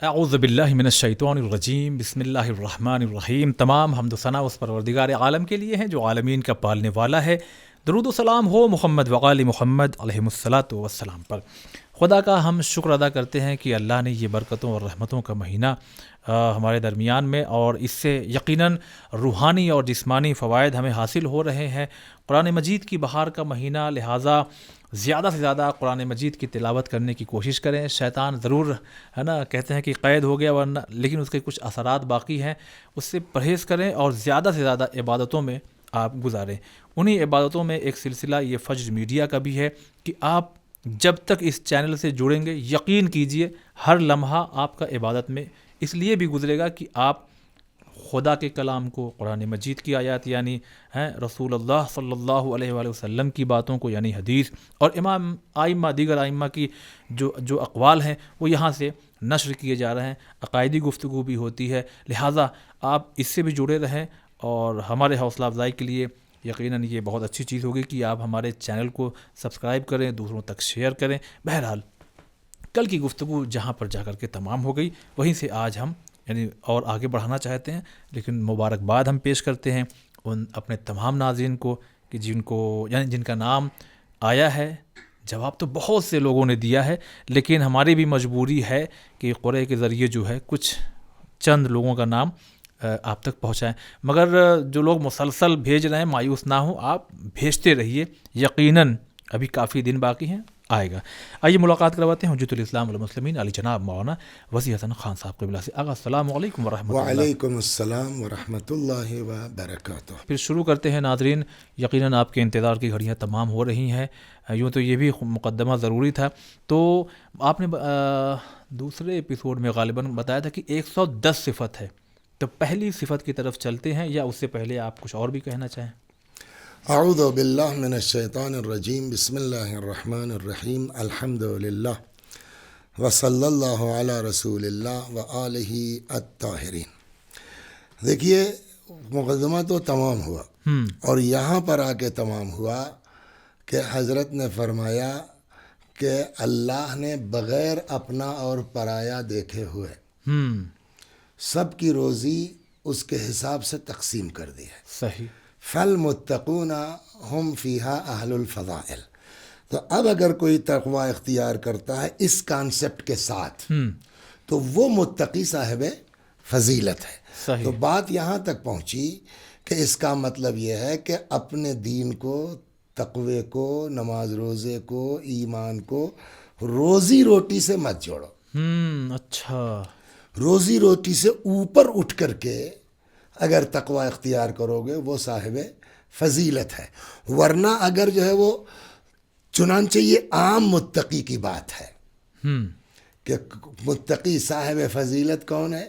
اعوذ باللہ من الشیطان الرجیم، بسم اللہ الرحمن الرحیم۔ تمام حمد و ثنا اس پروردگار عالم کے لیے ہیں جو عالمین کا پالنے والا ہے۔ درود و سلام ہو محمد وآل محمد علیہ الصلاۃ والسلام پر۔ خدا کا ہم شکر ادا کرتے ہیں کہ اللہ نے یہ برکتوں اور رحمتوں کا مہینہ ہمارے درمیان میں، اور اس سے یقیناً روحانی اور جسمانی فوائد ہمیں حاصل ہو رہے ہیں۔ قرآن مجید کی بہار کا مہینہ، لہٰذا زیادہ سے زیادہ قرآن مجید کی تلاوت کرنے کی کوشش کریں۔ شیطان ضرور ہے نا، کہتے ہیں کہ قید ہو گیا ورنہ، لیکن اس کے کچھ اثرات باقی ہیں، اس سے پرہیز کریں اور زیادہ سے زیادہ عبادتوں میں آپ گزاریں۔ انہی عبادتوں میں ایک سلسلہ یہ فجر میڈیا کا بھی ہے کہ آپ جب تک اس چینل سے جڑیں گے، یقین کیجئے ہر لمحہ آپ کا عبادت میں اس لیے بھی گزرے گا کہ آپ خدا کے کلام کو، قرآن مجید کی آیات یعنی رسول اللہ صلی اللہ علیہ وآلہ وسلم کی باتوں کو یعنی حدیث، اور امام آئمہ، دیگر آئمہ کی جو اقوال ہیں وہ یہاں سے نشر کیے جا رہے ہیں۔ عقائدی گفتگو بھی ہوتی ہے، لہٰذا آپ اس سے بھی جڑے رہیں، اور ہمارے حوصلہ افزائی کے لیے یقیناً یہ بہت اچھی چیز ہوگی کہ آپ ہمارے چینل کو سبسکرائب کریں، دوسروں تک شیئر کریں۔ بہرحال کل کی گفتگو جہاں پر جا کر کے تمام ہو گئی، وہیں سے آج ہم یعنی اور آگے بڑھانا چاہتے ہیں، لیکن مبارکباد ہم پیش کرتے ہیں ان اپنے تمام ناظرین کو کہ جن کا نام آیا ہے۔ جواب تو بہت سے لوگوں نے دیا ہے، لیکن ہماری بھی مجبوری ہے کہ قرعے کے ذریعے جو ہے کچھ چند لوگوں کا نام آپ تک پہنچائیں۔ مگر جو لوگ مسلسل بھیج رہے ہیں مایوس نہ ہوں، آپ بھیجتے رہیے، یقیناً ابھی کافی دن باقی ہیں، آئے گا۔ آئیے ملاقات کرواتے ہیں حجت الاسلام والمسلمین علی جناب مولانا وسیع حسن خان صاحب قبلہ سے۔ آغا السلام علیکم ورحمۃ اللہ۔ وعلیکم السلام ورحمۃ اللہ وبرکاتہ۔ پھر شروع کرتے ہیں ناظرین، یقیناً آپ کے انتظار کی گھڑیاں تمام ہو رہی ہیں، یوں تو یہ بھی مقدمہ ضروری تھا۔ تو آپ نے دوسرے ایپیسوڈ میں غالباً بتایا تھا کہ 110 صفت ہے، تو پہلی صفت کی طرف چلتے ہیں، یا اس سے پہلے آپ کچھ اور بھی کہنا چاہیں؟ اعوذ باللہ من الشیطان الرجیم، بسم اللہ الرحمن الرحیم، الحمد للہ وصلی اللہ علی رسول اللہ وآلہ الطاہرین۔ دیکھیے، مقدمہ تو تمام ہوا، اور یہاں پر آ کے تمام ہوا کہ حضرت نے فرمایا کہ اللہ نے بغیر اپنا اور پرایا دیکھے ہوئے سب کی روزی اس کے حساب سے تقسیم کر دی ہے۔ صحیح۔ فالمتقون ہم فیہا اہل الفضائل۔ تو اب اگر کوئی تقوی اختیار کرتا ہے اس کانسیپٹ کے ساتھ تو وہ متقی صاحب فضیلت ہے۔ صحیح۔ تو بات یہاں تک پہنچی کہ اس کا مطلب یہ ہے کہ اپنے دین کو، تقوی کو، نماز روزے کو، ایمان کو روزی روٹی سے مت جوڑو۔ اچھا۔ روزی روٹی سے اوپر اٹھ کر کے اگر تقوی اختیار کرو گے وہ صاحب فضیلت ہے، ورنہ اگر جو ہے وہ، چنانچہ یہ عام متقی کی بات ہے کہ متقی صاحب فضیلت کون ہے؟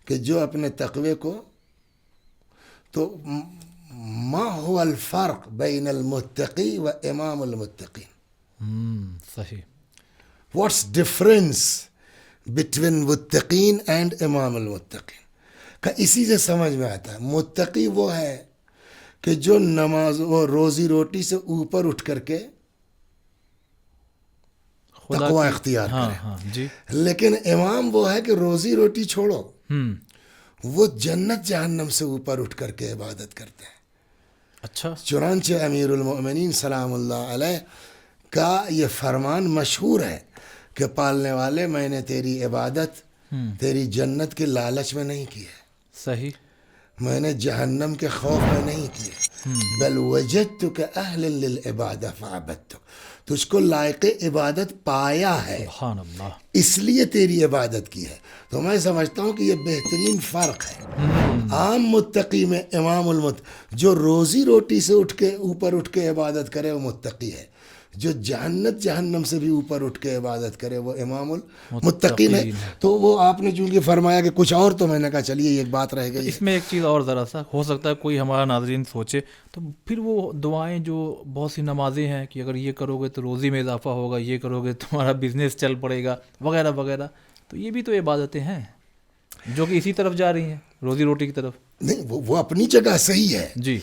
کہ جو اپنے تقوی کو، تو ما هو الفرق بین المتقی و امام المتقین؟ صحیح۔ واٹس ڈفرینس بٹوین متقین اینڈ امام المتقین؟ کا اسی سے سمجھ میں آتا ہے متقی وہ ہے کہ جو نماز و روزی روٹی سے اوپر اٹھ کر کے تقوی اختیار کرے۔ جی۔ لیکن امام وہ ہے کہ روزی روٹی چھوڑو، وہ جنت جہنم سے اوپر اٹھ کر کے عبادت کرتے ہیں۔ اچھا۔ چنانچہ امیر المؤمنین سلام اللہ علیہ کا یہ فرمان مشہور ہے کہ پالنے والے، میں نے تیری عبادت تیری جنت کے لالچ میں نہیں کی ہے، صحیح، میں نے جہنم کے خوف میں نہیں کیا، بل وجدتک اہلا للعبادہ فعبدتک، تجھ کو لائق عبادت پایا ہے، سبحان اللہ، اس لیے تیری عبادت کی ہے۔ تو میں سمجھتا ہوں کہ یہ بہترین فرق ہے عام متقی میں امام جو روزی روٹی سے اٹھ کے اوپر اٹھ کے عبادت کرے وہ متقی ہے، جو جہنت جہنم سے بھی اوپر اٹھ کے عبادت کرے وہ امام المتقین ہے۔ تو وہ آپ نے چونکہ فرمایا کہ کچھ اور، تو میں نے کہا چلیے ایک بات رہ گئی۔ اس میں ایک چیز اور ذرا سا ہو سکتا ہے کوئی ہمارا ناظرین سوچے، تو پھر وہ دعائیں جو بہت سی نمازیں ہیں کہ اگر یہ کرو گے تو روزی میں اضافہ ہوگا، یہ کرو گے تمہارا بزنس چل پڑے گا، وغیرہ وغیرہ، تو یہ بھی تو عبادتیں ہیں جو کہ اسی طرف جا رہی ہیں، روزی روٹی کی طرف۔ نہیں، وہ اپنی جگہ صحیح ہے جی،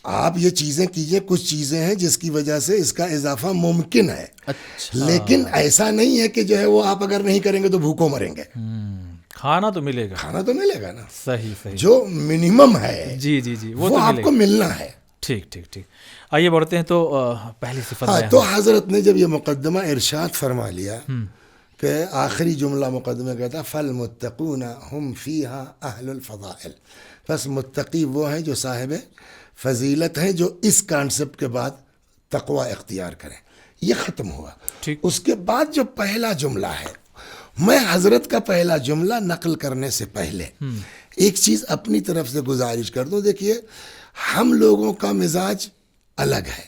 آپ یہ چیزیں کیجئے، کچھ چیزیں ہیں جس کی وجہ سے اس کا اضافہ ممکن ہے، اچھا، لیکن ایسا نہیں ہے کہ جو ہے وہ آپ اگر نہیں کریں گے تو بھوکوں مریں گے۔ کھانا تو ملے گا. کھانا تو ملے گا نا, صحیح صحیح. جو منیمم ہے جی جی جی وہ تو آپ ملے کو گا. ملنا ہے. ٹھیک ٹھیک ٹھیک. آئیے بڑھتے ہیں تو پہلی صفت ہاں, بیان. تو حضرت نے جب یہ مقدمہ ارشاد فرما لیا کہ آخری جملہ مقدمہ کہتا فالمتقون ہم فیہا اہل الفضائل, بس متقی وہ ہیں جو صاحب فضیلت ہیں, جو اس کانسیپٹ کے بعد تقوی اختیار کریں. یہ ختم ہوا. ٹھیک. اس کے بعد جو پہلا جملہ ہے, میں حضرت کا پہلا جملہ نقل کرنے سے پہلے ایک چیز اپنی طرف سے گزارش کر دوں. دیکھیے, ہم لوگوں کا مزاج الگ ہے.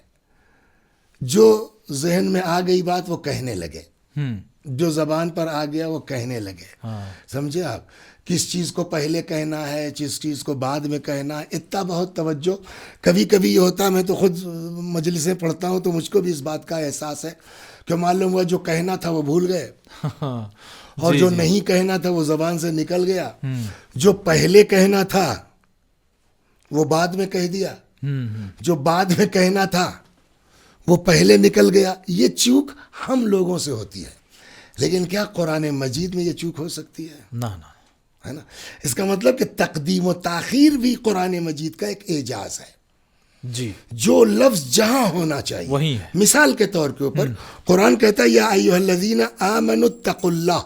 جو ذہن میں آ گئی بات وہ کہنے لگے, جو زبان پر آ گیا وہ کہنے لگے. سمجھے آپ, کس چیز کو پہلے کہنا ہے, کس چیز کو بعد میں کہنا ہے, اتنا بہت توجہ. کبھی کبھی یہ ہوتا ہے, میں تو خود مجلسیں پڑھتا ہوں تو مجھ کو بھی اس بات کا احساس ہے کہ معلوم ہوا جو کہنا تھا وہ بھول گئے, اور جو نہیں کہنا تھا وہ زبان سے نکل گیا. جو پہلے کہنا تھا وہ بعد میں کہہ دیا, جو بعد میں کہنا تھا وہ پہلے نکل گیا. یہ چوک ہم لوگوں سے ہوتی ہے, لیکن کیا قرآن مجید میں یہ چوک ہو سکتی ہے؟ نہ نہ, ہے نا. اس کا مطلب کہ تقدیم و تاخیر بھی قرآن مجید کا ایک اعجاز ہے. جی, جو لفظ جہاں ہونا چاہیے وہی ہے. مثال کے طور کے اوپر قرآن کہتا ہے یا ایھا الذین آمنوا اتقوا اللہ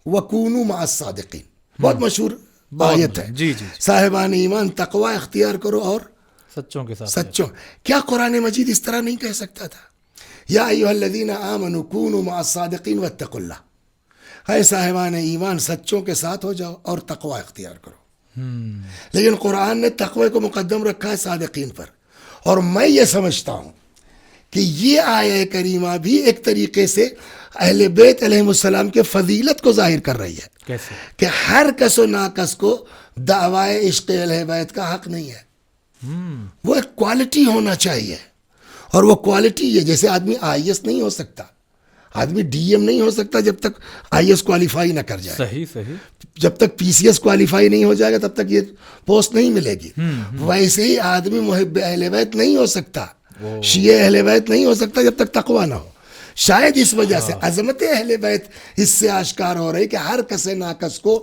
وکونوا مع الصادقین. بہت مشہور آیت ہے. جی جی, صاحبان ایمان تقوی اختیار کرو اور سچوں کے ساتھ. سچوں. کیا قرآن مجید اس طرح نہیں کہہ سکتا تھا یا ایھا الذین آمنوا کونوا مع الصادقین واتقوا اللہ؟ اے صاحبان ایمان سچوں کے ساتھ ہو جاؤ اور تقوی اختیار کرو. لیکن قرآن نے تقوی کو مقدم رکھا ہے صادقین پر. اور میں یہ سمجھتا ہوں کہ یہ آیہ کریمہ بھی ایک طریقے سے اہل بیت علیہ السلام کے فضیلت کو ظاہر کر رہی ہے. کیسے؟ کہ ہر کس و ناکس کو دعوی عشق اہل بیت کا حق نہیں ہے. وہ ایک کوالٹی ہونا چاہیے, اور وہ کوالٹی یہ, جیسے آدمی آئی ایس نہیں ہو سکتا, آدمی ڈی ایم نہیں ہو سکتا جب تک آئی ایس کوالیفائی نہ کر جائے. صحیح صحیح. جب تک پی سی ایس کوالیفائی نہیں ہو جائے گا تب تک یہ پوسٹ نہیں ملے گی. ویسے ہی آدمی محب اہل بیت نہیں ہو سکتا, شیعہ اہل بیت نہیں ہو سکتا جب تک تقوی نہ ہو. شاید اس وجہ سے عظمت اہل بیت اس سے آشکار ہو رہی کہ ہر کس ناکس کو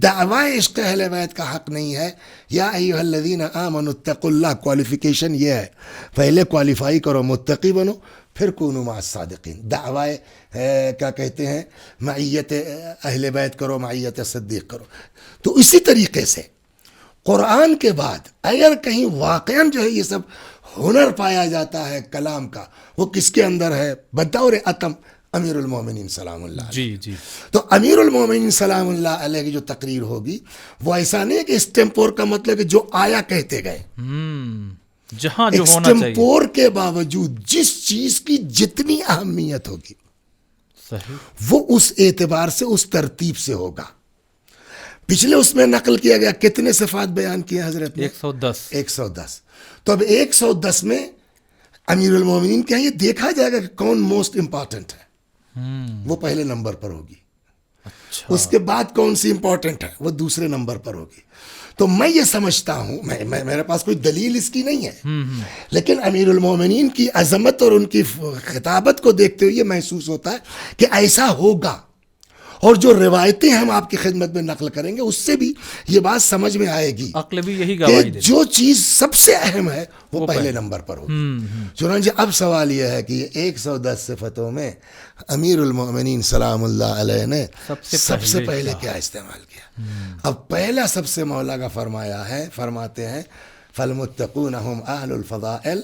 دعوی عشق اہل بیت کا حق نہیں ہے. یا ایھا الذین آمنوا اتقوا اللہ, کوالیفیکیشن یہ ہے, پہلے کوالیفائی کرو, متقی بنو, پھر کونوا مع الصادقین. دعوی کیا کہتے ہیں, معیت اہل بیت کرو, معیت صدیق کرو. تو اسی طریقے سے قرآن کے بعد اگر کہیں واقعاً جو ہے یہ سب ہنر پایا جاتا ہے کلام کا, وہ کس کے اندر ہے؟ بطور اتم امیر المومنین سلام اللہ علیہ. جی جی. تو امیر المومنین سلام اللہ علیہ کی جو تقریر ہوگی وہ ایسا نہیں ہے کہ اسٹمپور کا مطلب کہ جو آیا کہتے گئے. جہاں جو ہونا چاہیے, اسٹمپور کے باوجود جس چیز کی جتنی اہمیت ہوگی صحیح, وہ اس اعتبار سے اس ترتیب سے ہوگا. پچھلے اس میں نقل کیا گیا, کتنے صفات بیان کیے حضرت نے؟ 110. 110. تو اب 110 میں امیر المومنین کیا یہ دیکھا جائے گا کہ کون موسٹ امپورٹنٹ ہے, وہ پہلے نمبر پر ہوگی. اچھا, اس کے بعد کون سی امپورٹنٹ ہے وہ دوسرے نمبر پر ہوگی. تو میں یہ سمجھتا ہوں, میرے پاس کوئی دلیل اس کی نہیں ہے, لیکن امیر المومنین کی عظمت اور ان کی خطابت کو دیکھتے ہوئے یہ محسوس ہوتا ہے کہ ایسا ہوگا. اور جو روایتیں ہم آپ کی خدمت میں نقل کریں گے اس سے بھی یہ بات سمجھ میں آئے گی عقل بھی یہی کہ گواہی دے. جو چیز سب سے اہم ہے وہ پہلے نمبر پر ہوگی. چنانچہ اب سوال یہ ہے کہ یہ 110 صفتوں میں امیر المومنین سلام اللہ علیہ نے سب سے پہلے کیا استعمال کیا؟ اب پہلا سب سے مولا کا فرمایا ہے, فرماتے ہیں فالمتقون هم اہل الفضائل.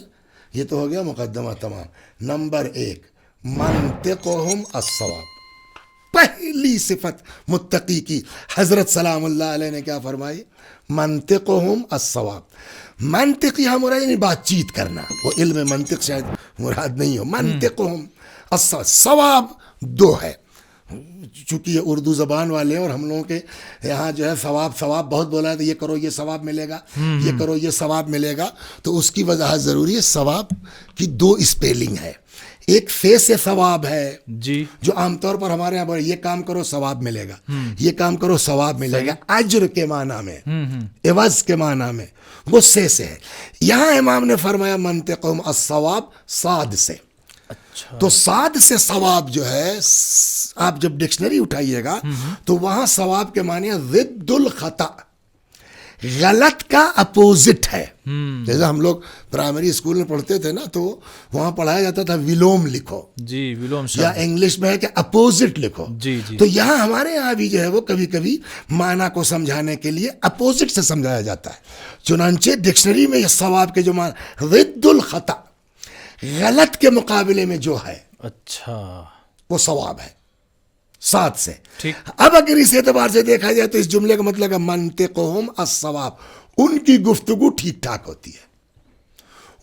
یہ تو ہو گیا مقدمہ تمام. نمبر 1 منطقهم الصواب. پہلی صفت متقی کی حضرت سلام اللہ علیہ نے کیا فرمائی؟ منطقهم الصواب. منطق یہاں مراد یعنی بات چیت کرنا, وہ علم منطق شاید مراد نہیں ہو. منطقهم الصواب, ثواب دو ہے. چونکہ یہ اردو زبان والے ہیں اور ہم لوگوں کے یہاں جو ہے ثواب بہت بولا ہے, تو یہ کرو یہ ثواب ملے گا, یہ کرو یہ ثواب ملے گا. تو اس کی وضاحت ضروری ہے. ثواب کی دو اسپیلنگ ہے. ایک فے سے ثواب ہے جی, جو عام طور پر ہمارے یہاں یہ کام کرو ثواب ملے گا, یہ کام کرو ثواب ملے گا, اجر کے معنی میں, عوض کے معنی میں, وہ سے ہے. یہاں امام نے فرمایا منطقهم الصواب صاد سے. اچھا تو صاد سے ثواب جو ہے، آپ جب ڈکشنری اٹھائیے گا تو وہاں ثواب کے معنی ہے ضد الخطا، غلط کا اپوزٹ ہے. جیسے ہم لوگ پرائمری اسکول میں پڑھتے تھے نا، تو وہاں پڑھایا جاتا تھا ویلوم لکھو، جی ویلوم یا شبد، انگلش میں ہے کہ اپوزٹ لکھو. جی جی تو یہاں ہمارے یہاں بھی جو ہے وہ کبھی کبھی معنی کو سمجھانے کے لیے اپوزٹ سے سمجھایا جاتا ہے. چنانچہ ڈکشنری میں یہ ثواب کے جو معنی ضد الخطا، غلط کے مقابلے میں جو ہے اچھا وہ ثواب ہے، ساتھ سے. ٹھیک. اب اگر اس اعتبار سے دیکھا جائے تو اس جملے کا مطلب ہے منطقہم الصواب، ان کی گفتگو ٹھیک ٹھاک ہوتی ہے،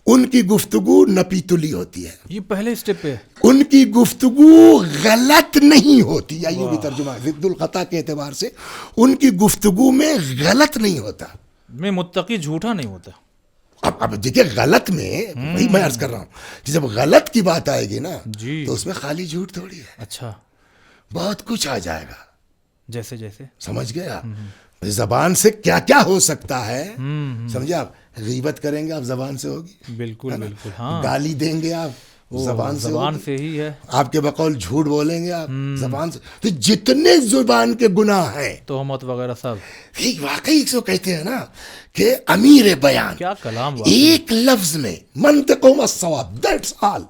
ان کی گفتگو نپی تلی ہوتی ہے، یہ پہلے اسٹیپ پہ. ان کی گفتگو غلط نہیں ہوتی. یا یوں بھی ترجمہ ضد الخطا کے اعتبار سے ان کی گفتگو میں غلط نہیں ہوتا. میں متقی جھوٹا نہیں ہوتا. اب دیکھیے غلط میں وہی میں عرض کر رہا ہوں، جب غلط کی بات آئے گی نا جی تو اس میں خالی جھوٹ تھوڑی ہے، اچھا بہت کچھ آ جائے گا. جیسے جیسے سمجھ گئے آپ؟ زبان سے کیا کیا ہو سکتا ہے، سمجھے آپ؟ غیبت کریں گے آپ، زبان سے ہوگی. بالکل بالکل ہاں گالی دیں گے آپ، زبان سے زبان ہوگی. سے ہی ہے. آپ کے بقول جھوٹ بولیں گے آپ، زبان سے. تو جتنے زبان کے گناہ ہیں، تہمت وغیرہ سب. واقعی اس کو کہتے ہیں نا کہ امیر بیان، کیا کلام واقعی. ایک لفظ میں منطقہم الصواب، دیٹس آل.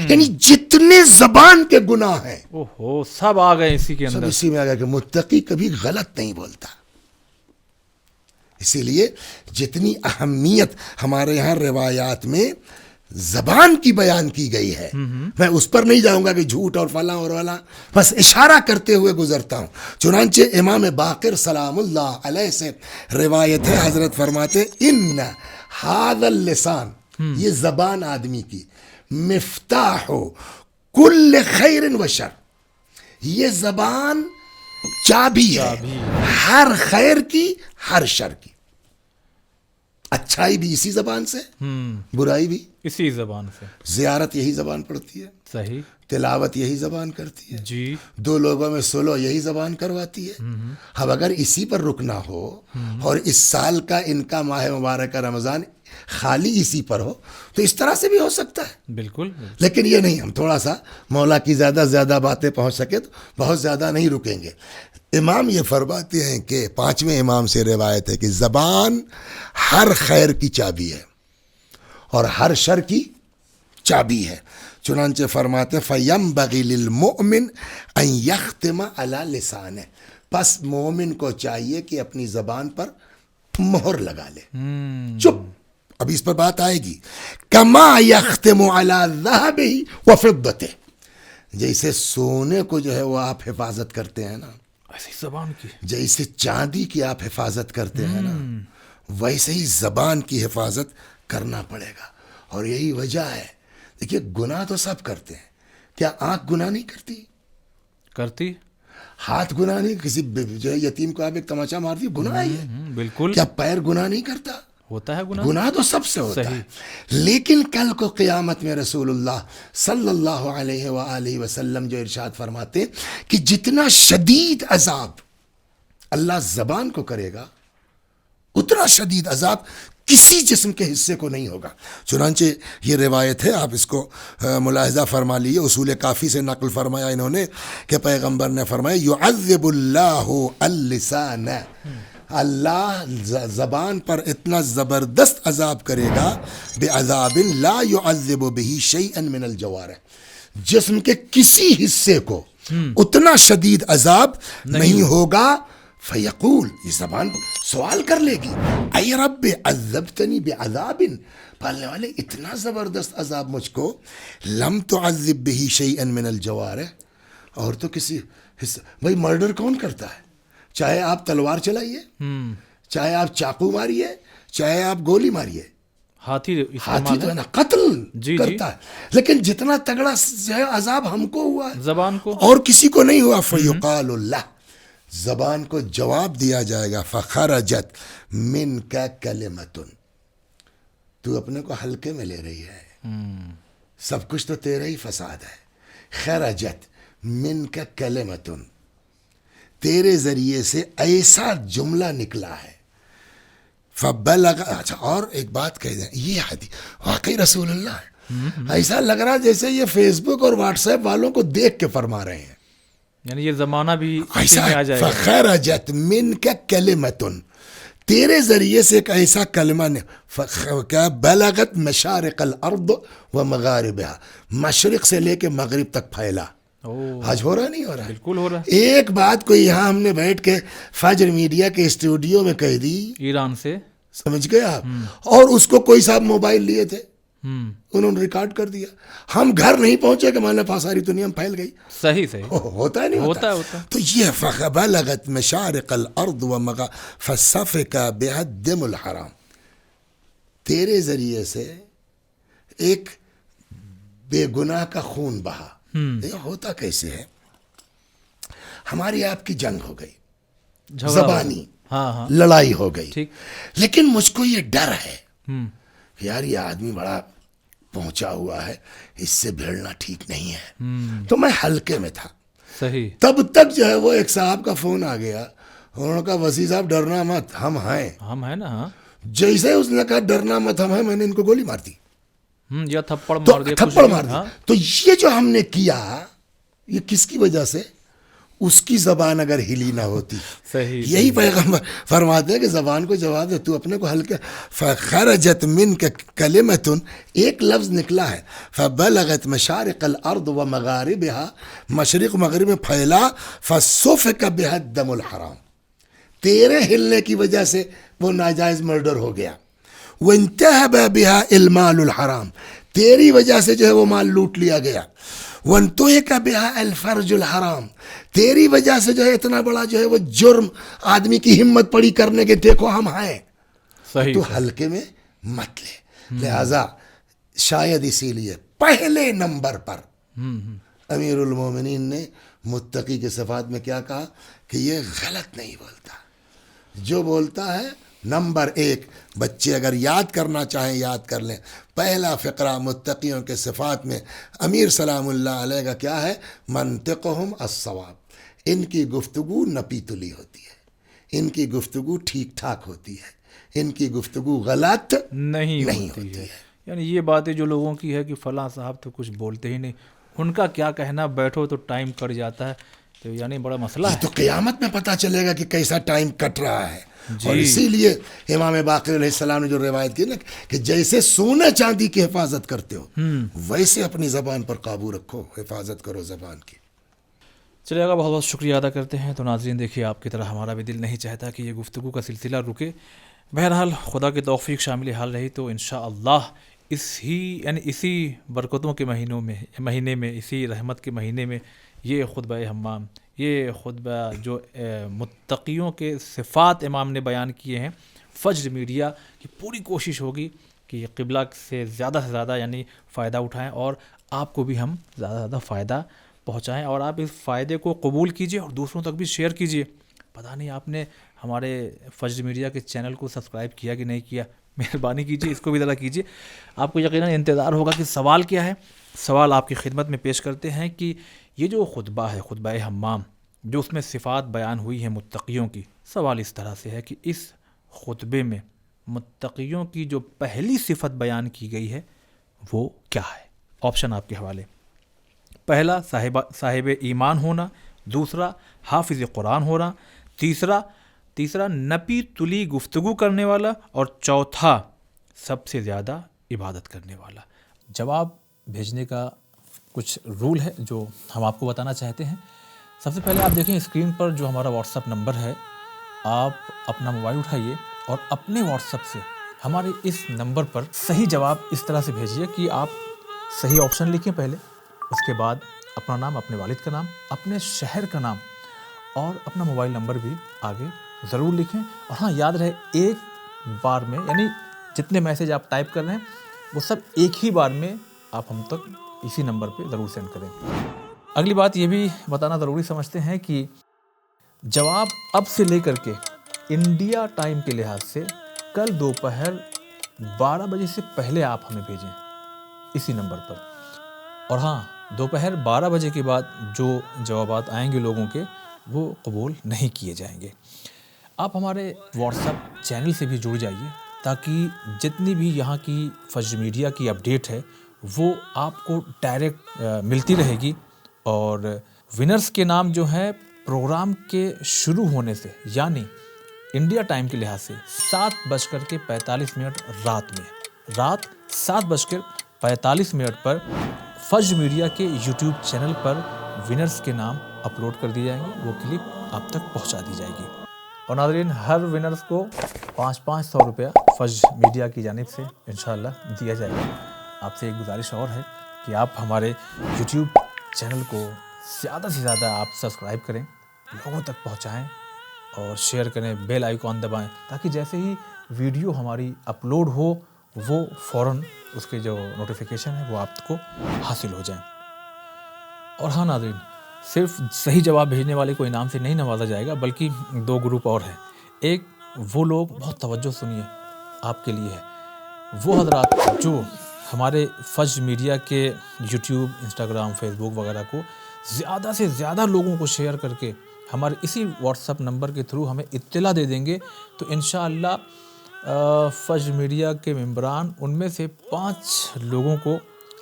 یعنی جتنے زبان کے گناہ ہیں اوہو سب آ گئے اسی کے سب اندر. اسی میں آ گیا کہ متقی کبھی غلط نہیں بولتا. اسی لیے جتنی اہمیت ہمارے یہاں روایات میں زبان کی بیان کی گئی ہے، میں اس پر نہیں جاؤں گا کہ جھوٹ اور فلاں اور والا، بس اشارہ کرتے ہوئے گزرتا ہوں. چنانچہ امام باقر سلام اللہ علیہ سے روایت ہے، حضرت فرماتے ان ھذا اللسان، یہ زبان آدمی کی، مفتاح کل خیر و شر، یہ زبان چابی ہے ہر خیر کی، ہر شر کی. اچھائی بھی اسی زبان سے، برائی بھی اسی زبان سے. زیارت یہی زبان پڑھتی ہے، صحیح. تلاوت یہی زبان کرتی ہے، جی دو لوگوں میں صلح یہی زبان کرواتی ہے. اب اگر اسی پر رکنا ہو اور اس سال کا ان کا ماہ مبارک رمضان خالی اسی پر ہو تو اس طرح سے بھی ہو سکتا ہے. بالکل. لیکن یہ نہیں، ہم تھوڑا سا مولا کی زیادہ زیادہ باتیں پہنچ سکے تو بہت زیادہ نہیں رکیں گے. امام یہ فرماتے ہیں کہ پانچویں امام سے روایت ہے کہ زبان ہر خیر کی چابی ہے اور ہر شر کی چابی ہے. چنانچہ فرماتے فَيَنبَغِي لِلْمُؤْمِنِ أَن يَخْتِمَ عَلَى لِسَانِهِ، پس مومن کو چاہیے کہ اپنی زبان پر مہر لگا لے. چپ، ابھی اس پر بات آئے گی. کما یختم علی ذهبه وفضته، جیسے سونے کو جو ہے وہ آپ حفاظت کرتے ہیں نا، ایسی زبان کی. جیسے چاندی کی آپ حفاظت کرتے ہیں نا، ویسے ہی زبان کی حفاظت کرنا پڑے گا. اور یہی وجہ ہے، دیکھیے گناہ تو سب کرتے ہیں. کیا آنکھ گناہ نہیں کرتی؟ کرتی. ہاتھ گناہ نہیں، کسی جو ہے یتیم کو آپ ایک تماچا مار دی، گناہ ہی ہے. بالکل کیا پیر گناہ نہیں کرتا؟ ہوتا ہے گناہ. گناہ تو سب سے ہوتا ہے. لیکن کل کو قیامت میں رسول اللہ صلی اللہ علیہ وآلہ وسلم جو ارشاد فرماتے کہ جتنا شدید عذاب اللہ زبان کو کرے گا، اتنا شدید عذاب کسی جسم کے حصے کو نہیں ہوگا. چنانچہ یہ روایت ہے، آپ اس کو ملاحظہ فرما لیے، اصول کافی سے نقل فرمایا انہوں نے کہ پیغمبر نے فرمایا یعذب اللہ اللسان، اللہ زبان پر اتنا زبردست عذاب کرے گا، بعذاب لا يعذب به شيئا من الجوارح، جسم کے کسی حصے کو اتنا شدید عذاب نہیں ہوگا. فیقول، یہ زبان سوال کر لے گی، اے رب عذبتنی بعذاب، پالنے والے اتنا زبردست عذاب مجھ کو، لم تعذب به شيئا من الجوارح، اور تو کسی حصہ. بھائی مرڈر کون کرتا ہے؟ چاہے آپ تلوار چلائیے، چاہے آپ چاقو ماریے، چاہے آپ گولی ماریے، ہاتھی تو ہے نا قتل کرتا ہے. لیکن جتنا تگڑا جو ہے عذاب ہم کو ہوا ہے، زبان کو، اور کسی کو نہیں ہوا. فیقال اللہ، زبان کو جواب دیا جائے گا، فخرجت منک کلمۃ، تو اپنے کو ہلکے میں لے رہی ہے، سب کچھ تو تیرا ہی فساد ہے. خرجت منک کلمۃ، تیرے ذریعے سے ایسا جملہ نکلا ہے. فبلغ، اچھا اور ایک بات کہہ دیں، یہ حدیث واقعی رسول اللہ ہے. ایسا لگ رہا جیسے یہ فیس بک اور واٹس ایپ والوں کو دیکھ کے فرما رہے ہیں. یعنی یہ زمانہ بھی ایسا میں آ جائے گا. فخرجت منک کلمۃ، تیرے ذریعے سے ایک ایسا کلمہ نے کیا بلغت مشارق الارض و مغاربها، مشرق سے لے کے مغرب تک پھیلا. آج ہو رہا نہیں ہو رہا؟ بالکل ہو رہا. ایک بات کو یہاں ہم نے بیٹھ کے فجر میڈیا کے اسٹوڈیو میں کہہ دی، ایران سے سمجھ گئے آپ، اور اس کو کوئی صاحب موبائل لیے تھے، انہوں نے ریکارڈ کر دیا. ہم گھر نہیں پہنچے کہ ہمارے پاس ساری دنیا میں پھیل گئی. صحیح ہوتا ہے نہیں ہوتا. تو یہ فبلغت مشارق الارض فسفک بها الدم الحرام، تیرے ذریعے سے ایک بے گناہ کا خون بہا. یہ ہوتا کیسے ہے؟ ہماری آپ کی جنگ ہو گئی، زبانی لڑائی ہو گئی، لیکن مجھ کو یہ ڈر ہے یار یہ آدمی بڑا پہنچا ہوا ہے، اس سے بھیڑنا ٹھیک نہیں ہے. تو میں ہلکے میں تھا. صحیح. تب تک جو ہے وہ ایک صاحب کا فون آ گیا، انہوں نے کہا وسیع صاحب ڈرنا مت، ہم ہیں نا. ہاں جیسے اس نے کہا ڈرنا مت ہم ہیں، میں نے ان کو گولی مار دی. یا تھپڑ مار دیا. تو یہ جو ہم نے کیا یہ کس کی وجہ سے؟ اس کی زبان اگر ہلی نہ ہوتی. صحیح. یہی پیغمبر فرماتے ہیں کہ زبان کو جواب دے، تو اپنے کو ہلکے. فخرجت منک کلمۃ، ایک لفظ نکلا ہے، فبلغت مشارق الارض و مغاربها، مشرق مغرب میں پھیلا. فسفک بها الدم الحرام، تیرے ہلنے کی وجہ سے وہ ناجائز مرڈر ہو گیا. وانتهب بها المال الحرام، تیری وجہ سے جو ہے وہ مال لوٹ لیا گیا. وانتهك بها الفرج الحرام، تیری وجہ سے جو ہے اتنا بڑا جو ہے وہ جرم آدمی کی ہمت پڑی کرنے کے، دیکھو ہم ہیں. صحیح. تو ہلکے میں مت لے. لہذا شاید اسی لیے پہلے نمبر پر امیر المومنین نے متقی کے صفات میں کیا کہا کہ یہ غلط نہیں بولتا، جو بولتا ہے. نمبر ایک، بچے اگر یاد کرنا چاہیں یاد کر لیں، پہلا فقرہ متقیوں کے صفات میں امیر سلام اللہ علیہ کا کیا ہے؟ منطقہم الصواب، ان کی گفتگو نپی تلی ہوتی ہے، ان کی گفتگو ٹھیک ٹھاک ہوتی ہے، ان کی گفتگو غلط نہیں ہوتی ہے. یعنی یہ باتیں جو لوگوں کی ہے کہ فلاں صاحب تو کچھ بولتے ہی نہیں، ان کا کیا کہنا، بیٹھو تو ٹائم کٹ جاتا ہے، تو یعنی بڑا مسئلہ ہے. تو قیامت میں پتہ چلے گا کہ کیسا ٹائم کٹ رہا ہے. اور اسی لیے امام باقر علیہ السلام نے جو روایت کی نا کہ جیسے سونے چاندی کی حفاظت کرتے ہو ویسے اپنی زبان پر قابو رکھو، حفاظت کرو زبان کی. چلیے گا، بہت بہت شکریہ ادا کرتے ہیں. تو ناظرین دیکھیے، آپ کی طرح ہمارا بھی دل نہیں چاہتا کہ یہ گفتگو کا سلسلہ رکے. بہرحال خدا کی توفیق شامل حال رہی تو انشاءاللہ اسی برکتوں کے مہینے میں اسی رحمت کے مہینے میں یہ خطبہ حمام، یہ خطبہ جو متقیوں کے صفات امام نے بیان کیے ہیں، فجر میڈیا کی پوری کوشش ہوگی کہ یہ قبلہ سے زیادہ یعنی فائدہ اٹھائیں اور آپ کو بھی ہم زیادہ فائدہ پہنچائیں، اور آپ اس فائدے کو قبول کیجئے اور دوسروں تک بھی شیئر کیجئے. پتہ نہیں آپ نے ہمارے فجر میڈیا کے چینل کو سبسکرائب کیا کہ نہیں کیا، مہربانی کیجئے، اس کو بھی ذرا کیجئے. آپ کو یقیناً انتظار ہوگا کہ سوال کیا ہے. سوال آپ کی خدمت میں پیش کرتے ہیں کہ یہ جو خطبہ ہے، خطبہ حمام، جو اس میں صفات بیان ہوئی ہیں متقیوں کی، سوال اس طرح سے ہے کہ اس خطبے میں متقیوں کی جو پہلی صفت بیان کی گئی ہے وہ کیا ہے؟ آپشن آپ کے حوالے. پہلا صاحب ایمان ہونا، دوسرا حافظ قرآن ہونا، تیسرا نپی تلی گفتگو کرنے والا، اور چوتھا سب سے زیادہ عبادت کرنے والا. جواب بھیجنے کا کچھ رول ہے جو ہم آپ کو بتانا چاہتے ہیں. سب سے پہلے آپ دیکھیں اسکرین پر جو ہمارا واٹس ایپ نمبر ہے، آپ اپنا موبائل اٹھائیے اور اپنے واٹس ایپ سے ہمارے اس نمبر پر صحیح جواب اس طرح سے بھیجیے کہ آپ صحیح آپشن لکھیں پہلے، اس کے بعد اپنا نام، اپنے والد کا نام، اپنے شہر کا نام اور اپنا موبائل نمبر بھی آگے ضرور لکھیں. اور ہاں، یاد رہے ایک بار میں، یعنی جتنے میسیج آپ ٹائپ کر رہے ہیں وہ سب ایک ہی بار میں آپ ہم تک اسی نمبر پہ ضرور سینڈ کریں. اگلی بات یہ بھی بتانا ضروری سمجھتے ہیں کہ جواب اب سے لے کر کے انڈیا ٹائم کے لحاظ سے کل دوپہر 12 بجے سے پہلے آپ ہمیں بھیجیں اسی نمبر پر. اور ہاں، دوپہر 12 بجے کے بعد جو جوابات آئیں گے لوگوں کے وہ قبول نہیں کیے جائیں گے. آپ ہمارے واٹس ایپ چینل سے بھی جڑ جائیے تاکہ جتنی بھی یہاں کی فجر میڈیا کی اپڈیٹ ہے وہ آپ کو ڈائریکٹ ملتی رہے گی. اور ونرز کے نام جو ہے پروگرام کے شروع ہونے سے یعنی انڈیا ٹائم کے لحاظ سے 7:45 رات 7:45 پر فجر میڈیا کے یوٹیوب چینل پر ونرز کے نام اپلوڈ کر دیے جائیں گے. وہ کلپ آپ تک پہنچا دی جائے گی. اور ناظرین ہر ونرز کو 500 روپیہ فجر میڈیا کی جانب سے انشاءاللہ دیا جائے گا. آپ سے ایک گزارش اور ہے کہ آپ ہمارے یوٹیوب چینل کو زیادہ سے زیادہ آپ سبسکرائب کریں, لوگوں تک پہنچائیں اور شیئر کریں, بیل آئیکن دبائیں تاکہ جیسے ہی ویڈیو ہماری اپلوڈ ہو وہ فوراً اس کے جو نوٹیفیکیشن ہے وہ آپ کو حاصل ہو جائیں. اور ہاں ناظرین, صرف صحیح جواب بھیجنے والے کو انعام سے نہیں نوازا جائے گا بلکہ 2 گروپ اور ہیں. ایک وہ لوگ, بہت توجہ سنیے, آپ کے لیے ہے, وہ حضرات جو ہمارے فجر میڈیا کے یوٹیوب, انسٹاگرام, فیس بک وغیرہ کو زیادہ سے زیادہ لوگوں کو شیئر کر کے ہمارے اسی واٹس ایپ نمبر کے تھرو ہمیں اطلاع دے دیں گے تو انشاءاللہ فجر میڈیا کے ممبران ان میں سے 5 لوگوں کو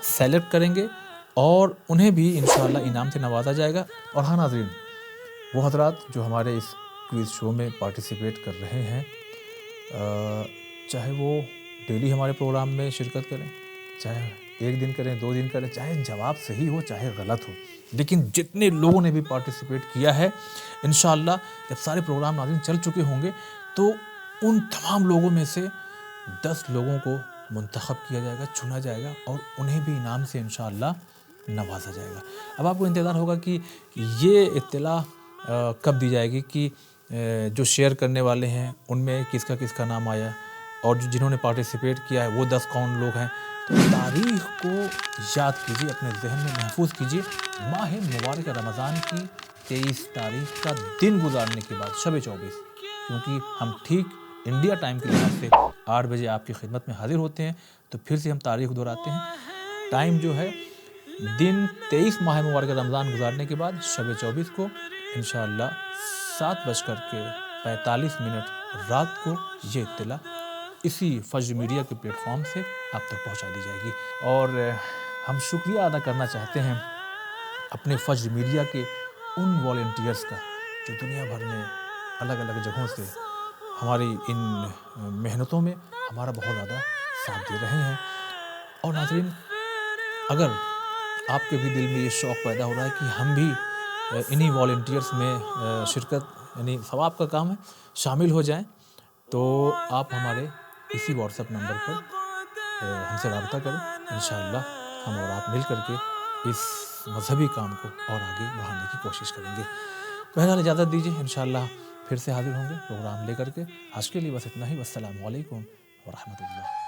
سیلیکٹ کریں گے اور انہیں بھی انشاءاللہ انعام سے نوازا جائے گا. اور ہاں ناظرین, وہ حضرات جو ہمارے اس کوئز شو میں پارٹیسپیٹ کر رہے ہیں, چاہے وہ ڈیلی ہمارے پروگرام میں شرکت کریں, چاہے 1 دن کریں, 2 دن کریں, چاہے جواب صحیح ہو چاہے غلط ہو, لیکن جتنے لوگوں نے بھی پارٹیسپیٹ کیا ہے انشاءاللہ جب سارے پروگرام ناظرین چل چکے ہوں گے تو ان تمام لوگوں میں سے 10 لوگوں کو منتخب کیا جائے گا, چنا جائے گا اور انہیں بھی انعام سے انشاءاللہ نوازا جائے گا. اب آپ کو انتظار ہوگا کہ یہ اطلاع کب دی جائے گی کہ جو شیئر کرنے والے ہیں ان میں کس کا نام آیا اور جنہوں نے پارٹیسپیٹ کیا ہے وہ 10 کون لوگ ہیں. تو تاریخ کو یاد کیجیے, اپنے ذہن میں محفوظ کیجیے. ماہ مبارک رمضان کی 23 تاریخ کا دن گزارنے کے بعد شب 24, کیونکہ ہم ٹھیک انڈیا ٹائم کے لحاظ سے 8 بجے آپ کی خدمت میں حاضر ہوتے ہیں, تو پھر سے ہم تاریخ دہراتے ہیں. ٹائم جو ہے دن 23 ماہ مبارک رمضان گزارنے کے بعد شب 24 کو انشاءاللہ 7:45 رات کو یہ اطلاع اسی فجر میڈیا کے پلیٹ فارم سے آپ تک پہنچا دی جائے گی. اور ہم شکریہ ادا کرنا چاہتے ہیں اپنے فجر میڈیا کے ان والنٹیئرز کا جو دنیا بھر میں الگ الگ جگہوں سے ہماری ان محنتوں میں ہمارا بہت زیادہ ساتھ دے رہے ہیں. اور ناظرین, اگر آپ کے بھی دل میں یہ شوق پیدا ہو رہا ہے کہ ہم بھی انہی والنٹیئرز میں شرکت یعنی ثواب کا کام ہے شامل ہو جائیں, تو آپ ہمارے اسی واٹس ایپ نمبر پر ہم سے رابطہ کریں. انشاءاللہ ہم اور آپ مل کر کے اس مذہبی کام کو اور آگے بڑھانے کی کوشش کریں گے. بہرحال اجازت دیجیے, انشاءاللہ پھر سے حاضر ہوں گے پروگرام لے کر کے. آج کے لیے بس اتنا ہی. والسلام علیکم ورحمۃ اللہ.